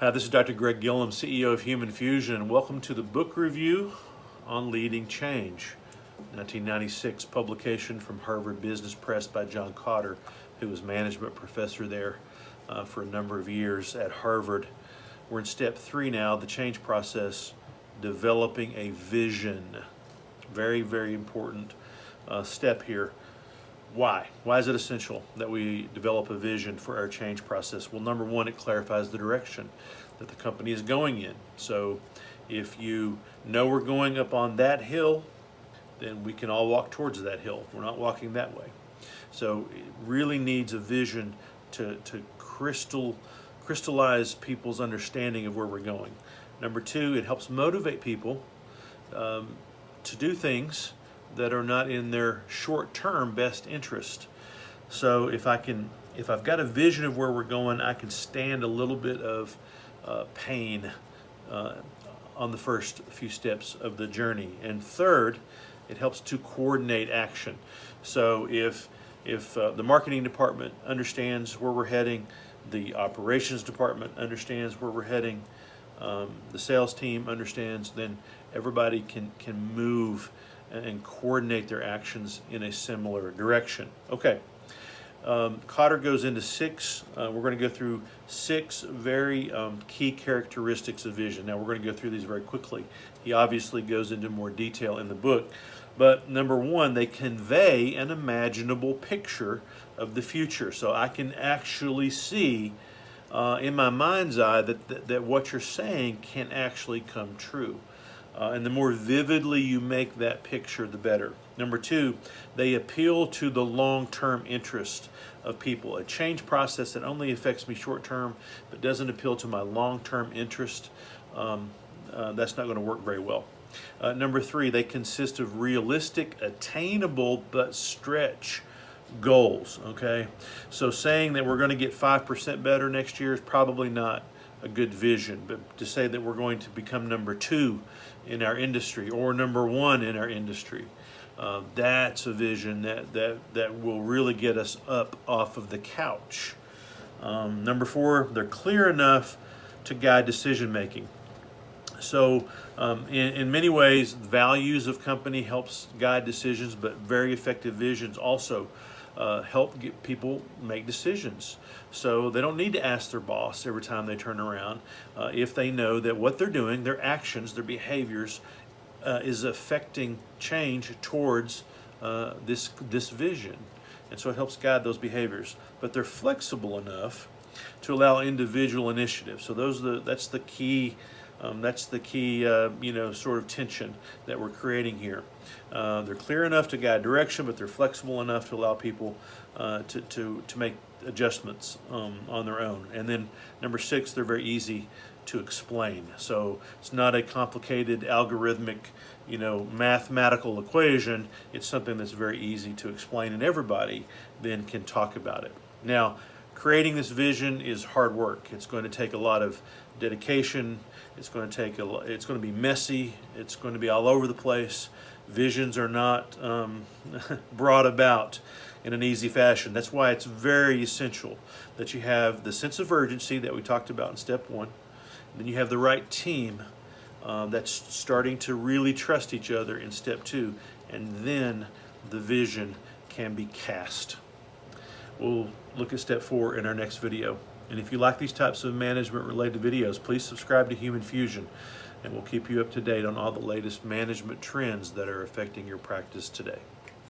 Hi, this is Dr. Greg Gillum, CEO of Human Fusion, and welcome to the book review on Leading Change, 1996 publication from Harvard Business Press by John Kotter, who was management professor there for a number of years at Harvard. We're in step 3 now, the change process, developing a vision. Very, very important step here. Why? Why is it essential that we develop a vision for our change process? Well, number one, it clarifies the direction that the company is going in. So if you know we're going up on that hill, then we can all walk towards that hill. We're not walking that way. So it really needs a vision to crystallize people's understanding of where we're going. Number two, it helps motivate people to do things that are not in their short-term best interest. So if I've got a vision of where we're going, I can stand a little bit of pain on the first few steps of the journey. And third, it helps to coordinate action. So if the marketing department understands where we're heading, the operations department understands where we're heading, the sales team understands, then everybody can move and coordinate their actions in a similar direction. Okay, Kotter goes into 6, we're going to go through 6 very key characteristics of vision. Now we're going to go through these very quickly. He obviously goes into more detail in the book, but number 1, they convey an imaginable picture of the future. So I can actually see in my mind's eye that what you're saying can actually come true. And the more vividly you make that picture, the better. Number 2, they appeal to the long-term interest of people. A change process that only affects me short-term but doesn't appeal to my long-term interest, that's not going to work very well. Number 3, they consist of realistic, attainable, but stretch goals. Okay, so saying that we're going to get 5% better next year is probably not a good vision, but to say that we're going to become number 2 in our industry or number 1 in our industry, that's a vision that will really get us up off of the couch. Number 4, they're clear enough to guide decision making. So in many ways, values of company helps guide decisions, but very effective visions also help get people make decisions. So they don't need to ask their boss every time they turn around if they know that what they're doing, their actions, their behaviors is affecting change towards this vision. And so it helps guide those behaviors. But they're flexible enough to allow individual initiative. So that's the key. Sort of tension that we're creating here. They're clear enough to guide direction, but they're flexible enough to allow people to make adjustments on their own. And then number 6, they're very easy to explain. So it's not a complicated algorithmic, mathematical equation. It's something that's very easy to explain, and everybody then can talk about it. Now, creating this vision is hard work. It's going to take a lot of dedication. It's going to be messy. It's going to be all over the place. Visions are not brought about in an easy fashion. That's why it's very essential that you have the sense of urgency that we talked about in step 1. Then you have the right team that's starting to really trust each other in step 2, and then the vision can be cast. We'll look at step 4 in our next video. And if you like these types of management-related videos, please subscribe to Human Fusion, and we'll keep you up to date on all the latest management trends that are affecting your practice today.